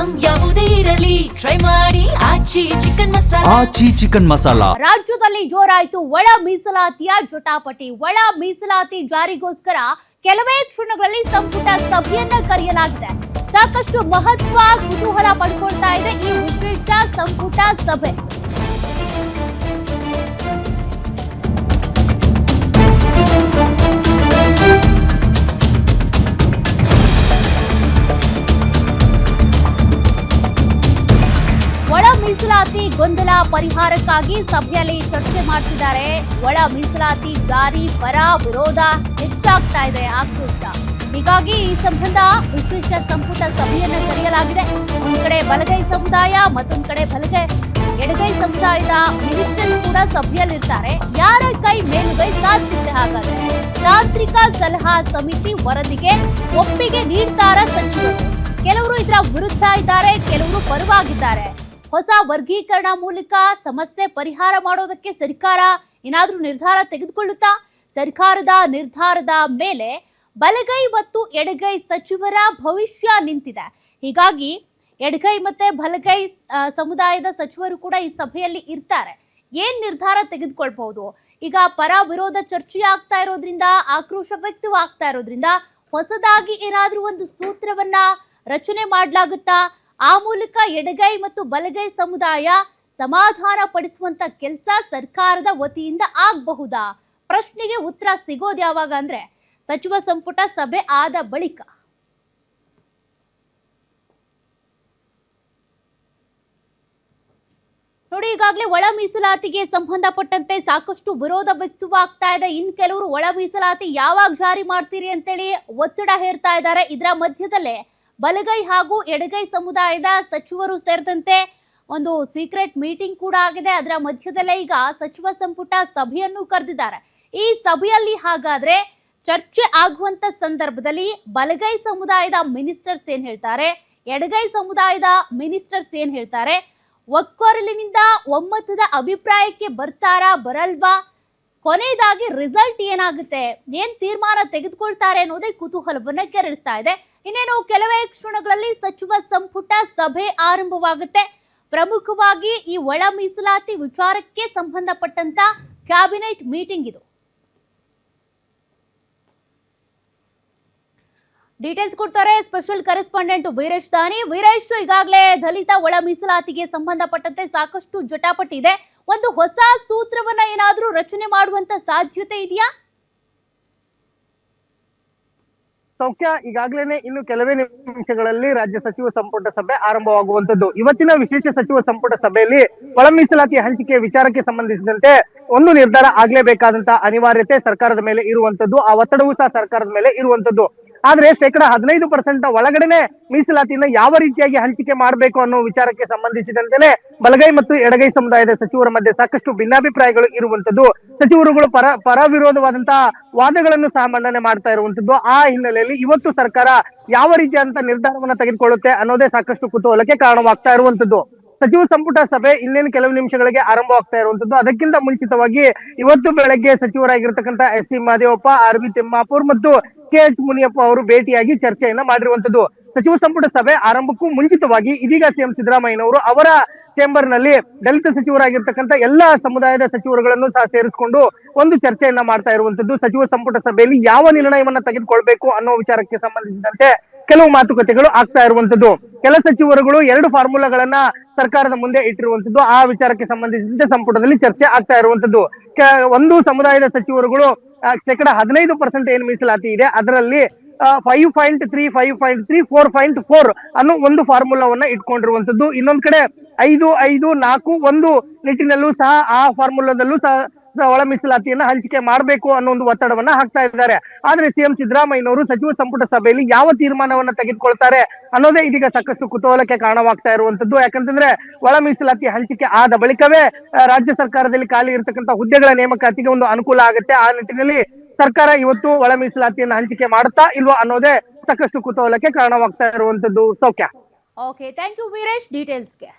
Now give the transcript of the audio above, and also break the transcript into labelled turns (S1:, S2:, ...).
S1: Item ಯಾವುದೇ ಇರಲಿ try ಮಾಡಿ ಆಚಿ ಚಿಕನ್ ಮಸಾಲಾ.
S2: ಆಚಿ ಚಿಕನ್ ಮಸಾಲಾ.
S3: ರಾಜ್ಯದಲ್ಲಿ ಜೋರಾಯಿತು ಒಳ ಮೀಸಲಾತಿಯ ಜಟಾಪಟಿ. ಒಳ ಮೀಸಲಾತಿ ಜಾರಿಗೋಸ್ಕರ ಕೆಲವೇ ಕ್ಷಣಗಳಲ್ಲಿ ಸಂಪುಟ ಸಭೆಯನ್ನ ಕರೆಯಲಾಗಿದೆ. ಸಾಕಷ್ಟು ಮಹತ್ವ ಕುತೂಹಲ ಪಡ್ಕೊಳ್ತಾ ಇದೆ ಈ ವಿಶೇಷ ಸಂಪುಟ ಸಭೆ. ಒಳ ಮೀಸಲಾತಿ ಗೊಂದಲ ಪರಿಹಾರಕ್ಕಾಗಿ ಸಭೆಯಲ್ಲಿ ಚರ್ಚೆ ಮಾಡ್ತಿದ್ದಾರೆ. ಒಳ ಮೀಸಲಾತಿ ಜಾರಿ ಪರ ವಿರೋಧ ಹೆಚ್ಚಾಗ್ತಾ ಇದೆ ಆಕ್ರೋಶ. ಹೀಗಾಗಿ ಈ ಸಂಬಂಧ ವಿಶೇಷ ಸಂಪುಟ ಸಭೆಯನ್ನು ಕರೆಯಲಾಗಿದೆ. ಒಂದ್ ಕಡೆ ಬಲಗೈ ಸಮುದಾಯ, ಮತ್ತೊಂದ್ ಕಡೆ ಎಡಗೈ ಸಮುದಾಯದ ಮಿನಿಸ್ಟರ್ ಕೂಡ ಸಭೆಯಲ್ಲಿರ್ತಾರೆ. ಯಾರ ಕೈ ಮೇಲುಗೈ ಸಾಧಿಸುತ್ತೆ? ಹಾಗಾದ್ರೆ ತಾಂತ್ರಿಕ ಸಲಹಾ ಸಮಿತಿ ವರದಿಗೆ ಒಪ್ಪಿಗೆ ನೀಡ್ತಾರ ಸಚಿವರು. ಕೆಲವರು ಇದರ ವಿರುದ್ಧ ಇದ್ದಾರೆ, ಕೆಲವರು ಪರವಾಗಿದ್ದಾರೆ. ಹೊಸ ವರ್ಗೀಕರಣ ಮೂಲಕ ಸಮಸ್ಯೆ ಪರಿಹಾರ ಮಾಡೋದಕ್ಕೆ ಸರ್ಕಾರ ಏನಾದ್ರೂ ನಿರ್ಧಾರ ತೆಗೆದುಕೊಳ್ಳುತ್ತಾ? ಸರ್ಕಾರದ ನಿರ್ಧಾರದ ಮೇಲೆ ಬಲಗೈ ಮತ್ತು ಎಡಗೈ ಸಚಿವರ ಭವಿಷ್ಯ ನಿಂತಿದೆ. ಹೀಗಾಗಿ ಎಡಗೈ ಮತ್ತೆ ಬಲಗೈ ಸಮುದಾಯದ ಸಚಿವರು ಕೂಡ ಈ ಸಭೆಯಲ್ಲಿ ಇರ್ತಾರೆ. ಏನ್ ನಿರ್ಧಾರ ತೆಗೆದುಕೊಳ್ಬಹುದು? ಈಗ ಪರ ವಿರೋಧ ಚರ್ಚೆ ಆಗ್ತಾ ಇರೋದ್ರಿಂದ, ಆಕ್ರೋಶ ವ್ಯಕ್ತವಾಗ್ತಾ ಇರೋದ್ರಿಂದ ಹೊಸದಾಗಿ ಏನಾದ್ರೂ ಒಂದು ಸೂತ್ರವನ್ನ ರಚನೆ ಮಾಡಲಾಗುತ್ತಾ? ಆ ಮೂಲಕ ಎಡಗೈ ಮತ್ತು ಬಲಗೈ ಸಮುದಾಯ ಸಮಾಧಾನ ಪಡಿಸುವಂತ ಕೆಲಸ ಸರ್ಕಾರದ ವತಿಯಿಂದ ಆಗಬಹುದಾ? ಪ್ರಶ್ನೆಗೆ ಉತ್ತರ ಸಿಗೋದು ಯಾವಾಗ ಅಂದ್ರೆ ಸಚಿವ ಸಂಪುಟ ಸಭೆ ಆದ ಬಳಿಕ. ನೋಡಿ, ಈಗಾಗಲೇ ಒಳ ಮೀಸಲಾತಿಗೆ ಸಂಬಂಧಪಟ್ಟಂತೆ ಸಾಕಷ್ಟು ವಿರೋಧ ವ್ಯಕ್ತವಾಗ್ತಾ ಇದೆ. ಇನ್ ಕೆಲವರು ಒಳ ಮೀಸಲಾತಿ ಯಾವಾಗ ಜಾರಿ ಮಾಡ್ತೀರಿ ಅಂತೇಳಿ ಒತ್ತಡ ಹೇರ್ತಾ ಇದ್ದಾರೆ. ಇದರ ಮಧ್ಯದಲ್ಲೇ ಬಲಗೈ ಹಾಗೂ ಎಡಗೈ ಸಮುದಾಯದ ಸಚಿವರು ಸೇರಿದಂತೆ ಒಂದು ಸೀಕ್ರೆಟ್ ಮೀಟಿಂಗ್ ಕೂಡ ಆಗಿದೆ. ಅದರ ಮಧ್ಯದಲ್ಲೇ ಈಗ ಸಚಿವ ಸಂಪುಟ ಸಭೆಯನ್ನು ಕರೆದಿದ್ದಾರೆ. ಈ ಸಭೆಯಲ್ಲಿ ಹಾಗಾದ್ರೆ ಚರ್ಚೆ ಆಗುವಂತ ಸಂದರ್ಭದಲ್ಲಿ ಬಲಗೈ ಸಮುದಾಯದ ಮಿನಿಸ್ಟರ್ಸ್ ಏನ್ ಹೇಳ್ತಾರೆ, ಎಡಗೈ ಸಮುದಾಯದ ಮಿನಿಸ್ಟರ್ಸ್ ಏನ್ ಹೇಳ್ತಾರೆ, ಒಕ್ಕೊರಲಿನಿಂದ ಒಮ್ಮತದ ಅಭಿಪ್ರಾಯಕ್ಕೆ ಬರ್ತಾರಾ ಬರಲ್ವಾ? ಕೊನೆಯದಾಗಿ ರಿಸಲ್ಟ್ ಏನಾಗುತ್ತೆ, ಏನ್ ತೀರ್ಮಾನ ತೆಗೆದುಕೊಳ್ತಾರೆ ಅನ್ನೋದೇ ಕುತೂಹಲವನ್ನ ಕೆರಳಿಸ್ತಾ ಇದೆ. ಇನ್ನೇನು ಕೆಲವೇ ಕ್ಷಣಗಳಲ್ಲಿ ಸಚಿವ ಸಂಪುಟ ಸಭೆ ಆರಂಭವಾಗುತ್ತೆ. ಪ್ರಮುಖವಾಗಿ ಈ ಒಳ ಮೀಸಲಾತಿ ವಿಚಾರಕ್ಕೆ ಸಂಬಂಧಪಟ್ಟಂತ ಕ್ಯಾಬಿನೆಟ್ ಮೀಟಿಂಗ್ ಇದು. ಡೀಟೇಲ್ಸ್ ಕೊಡ್ತಾರೆ ಸ್ಪೆಷಲ್ ಕರೆಸ್ಪಾಂಡೆಂಟ್ ವೀರೇಶ್ ದಾನಿ. ವೀರೇಶ್, ಈಗಾಗಲೇ ದಲಿತ ಒಳ ಮೀಸಲಾತಿಗೆ ಸಂಬಂಧಪಟ್ಟಂತೆ ಸಾಕಷ್ಟು ಜಟಾಪಟಿ ಇದೆ. ಒಂದು ಹೊಸ ಸೂತ್ರವನ್ನ ಏನಾದ್ರೂ ರಚನೆ ಮಾಡುವಂತ ಸಾಧ್ಯತೆ ಇದೆಯಾ?
S4: ಸೌಖ್ಯ, ಈಗಾಗಲೇ ಇನ್ನು ಕೆಲವೇ ನಿಮಿಷಗಳಲ್ಲಿ ರಾಜ್ಯ ಸಚಿವ ಸಂಪುಟ ಸಭೆ ಆರಂಭವಾಗುವಂತದ್ದು. ಇವತ್ತಿನ ವಿಶೇಷ ಸಚಿವ ಸಂಪುಟ ಸಭೆಯಲ್ಲಿ ಒಳ ಮೀಸಲಾತಿ ಹಂಚಿಕೆ ವಿಚಾರಕ್ಕೆ ಸಂಬಂಧಿಸಿದಂತೆ ಒಂದು ನಿರ್ಧಾರ ಆಗ್ಲೇಬೇಕಾದಂತ ಅನಿವಾರ್ಯತೆ ಸರ್ಕಾರದ ಮೇಲೆ ಇರುವಂತದ್ದು. ಆ ಒತ್ತಡವೂ ಸಹ ಸರ್ಕಾರದ ಮೇಲೆ ಇರುವಂತದ್ದು. ಆದ್ರೆ 15% ಒಳಗಡೆನೆ ಮೀಸಲಾತಿನ ಯಾವ ರೀತಿಯಾಗಿ ಹಂಚಿಕೆ ಮಾಡಬೇಕು ಅನ್ನೋ ವಿಚಾರಕ್ಕೆ ಸಂಬಂಧಿಸಿದಂತೆನೆ ಬಲಗೈ ಮತ್ತು ಎಡಗೈ ಸಮುದಾಯದ ಸಚಿವರ ಮಧ್ಯೆ ಸಾಕಷ್ಟು ಭಿನ್ನಾಭಿಪ್ರಾಯಗಳು ಇರುವಂತದ್ದು. ಸಚಿವರುಗಳು ಪರ ವಿರೋಧವಾದಂತಹ ವಾದಗಳನ್ನು ಸಹ ಮಂಡನೆ ಮಾಡ್ತಾ ಇರುವಂತದ್ದು. ಆ ಹಿನ್ನೆಲೆಯಲ್ಲಿ ಇವತ್ತು ಸರ್ಕಾರ ಯಾವ ರೀತಿಯಾದಂತಹ ನಿರ್ಧಾರವನ್ನ ತೆಗೆದುಕೊಳ್ಳುತ್ತೆ ಅನ್ನೋದೇ ಸಾಕಷ್ಟು ಕುತೂಹಲಕ್ಕೆ ಕಾರಣವಾಗ್ತಾ ಇರುವಂತದ್ದು. ಸಚಿವ ಸಂಪುಟ ಸಭೆ ಇನ್ನೇನು ಕೆಲವು ನಿಮಿಷಗಳಿಗೆ ಆರಂಭವಾಗ್ತಾ ಇರುವಂತದ್ದು. ಅದಕ್ಕಿಂತ ಮುಂಚಿತವಾಗಿ ಇವತ್ತು ಬೆಳಗ್ಗೆ ಸಚಿವರಾಗಿರ್ತಕ್ಕಂಥ ಎಸ್.ಸಿ. ಮಹದೇವಪ್ಪ, ಆರ್.ವಿ. ತಿಮ್ಮಾಪುರ್ ಮತ್ತು ಕೆ.ಎಚ್. ಮುನಿಯಪ್ಪ ಅವರು ಭೇಟಿಯಾಗಿ ಚರ್ಚೆಯನ್ನ ಮಾಡಿರುವಂತದ್ದು. ಸಚಿವ ಸಂಪುಟ ಸಭೆ ಆರಂಭಕ್ಕೂ ಮುಂಚಿತವಾಗಿ ಇದೀಗ ಸಿಎಂ ಸಿದ್ದರಾಮಯ್ಯನವರು ಅವರ ಚೇಂಬರ್ ನಲ್ಲಿ ದಲಿತ ಸಚಿವರಾಗಿರ್ತಕ್ಕಂಥ ಎಲ್ಲಾ ಸಮುದಾಯದ ಸಚಿವರುಗಳನ್ನು ಸಹ ಸೇರಿಸಿಕೊಂಡು ಒಂದು ಚರ್ಚೆಯನ್ನ ಮಾಡ್ತಾ ಇರುವಂತದ್ದು. ಸಚಿವ ಸಂಪುಟ ಸಭೆಯಲ್ಲಿ ಯಾವ ನಿರ್ಣಯವನ್ನ ತೆಗೆದುಕೊಳ್ಬೇಕು ಅನ್ನೋ ವಿಚಾರಕ್ಕೆ ಸಂಬಂಧಿಸಿದಂತೆ ಕೆಲವು ಮಾತುಕತೆಗಳು ಆಗ್ತಾ ಇರುವಂತದ್ದು. ಕೆಲ ಸಚಿವರುಗಳು 2 ಫಾರ್ಮುಲಾಗಳನ್ನ ಸರ್ಕಾರದ ಮುಂದೆ ಇಟ್ಟಿರುವಂತದ್ದು. ಆ ವಿಚಾರಕ್ಕೆ ಸಂಬಂಧಿಸಿದಂತೆ ಸಂಪುಟದಲ್ಲಿ ಚರ್ಚೆ ಆಗ್ತಾ ಇರುವಂತದ್ದು. ಒಂದು ಸಮುದಾಯದ ಸಚಿವರುಗಳು 15% ಏನು ಮೀಸಲಾತಿ ಇದೆ ಅದರಲ್ಲಿ 5.3, 5.3, 4.4 ಅನ್ನೋ ಒಂದು ಫಾರ್ಮುಲಾವನ್ನ ಇಟ್ಕೊಂಡಿರುವಂತದ್ದು. ಇನ್ನೊಂದ್ ಕಡೆ 5-5-4-1 ನಿಟ್ಟಿನಲ್ಲೂ ಸಹ ಆ ಫಾರ್ಮುಲಾದಲ್ಲೂ ಸಹ ಒಳ ಮೀಸಲಾತಿಯನ್ನ ಹಂಚಿಕೆ ಮಾಡಬೇಕು ಅನ್ನೋ ಒಂದು ಒತ್ತಡವನ್ನ ಹಾಕ್ತಾ ಇದ್ದಾರೆ. ಆದ್ರೆ ಸಿಎಂ ಸಿದ್ದರಾಮಯ್ಯನವರು ಸಚಿವ ಸಂಪುಟ ಸಭೆಯಲ್ಲಿ ಯಾವ ತೀರ್ಮಾನವನ್ನ ತೆಗೆದುಕೊಳ್ತಾರೆ ಅನ್ನೋದೇ ಇದೀಗ ಸಾಕಷ್ಟು ಕುತೂಹಲಕ್ಕೆ ಕಾರಣವಾಗ್ತಾ ಇರುವಂತದ್ದು. ಯಾಕಂತಂದ್ರೆ ಒಳ ಮೀಸಲಾತಿ ಹಂಚಿಕೆ ಆದ ಬಳಿಕವೇ ರಾಜ್ಯ ಸರ್ಕಾರದಲ್ಲಿ ಖಾಲಿ ಇರತಕ್ಕಂತ ಹುದ್ದೆಗಳ ನೇಮಕಾತಿಗೆ ಒಂದು ಅನುಕೂಲ ಆಗುತ್ತೆ. ಆ ನಿಟ್ಟಿನಲ್ಲಿ ಸರ್ಕಾರ ಇವತ್ತು ಒಳ ಮೀಸಲಾತಿಯನ್ನ ಹಂಚಿಕೆ ಮಾಡುತ್ತಾ ಇಲ್ವಾ ಅನ್ನೋದೇ ಸಾಕಷ್ಟು ಕುತೂಹಲಕ್ಕೆ ಕಾರಣವಾಗ್ತಾ ಇರುವಂತದ್ದು. ಸೌಖ್ಯ.
S3: Okay, thank you Veeresh ಡೀಟೇಲ್ಸ್ಗೆ.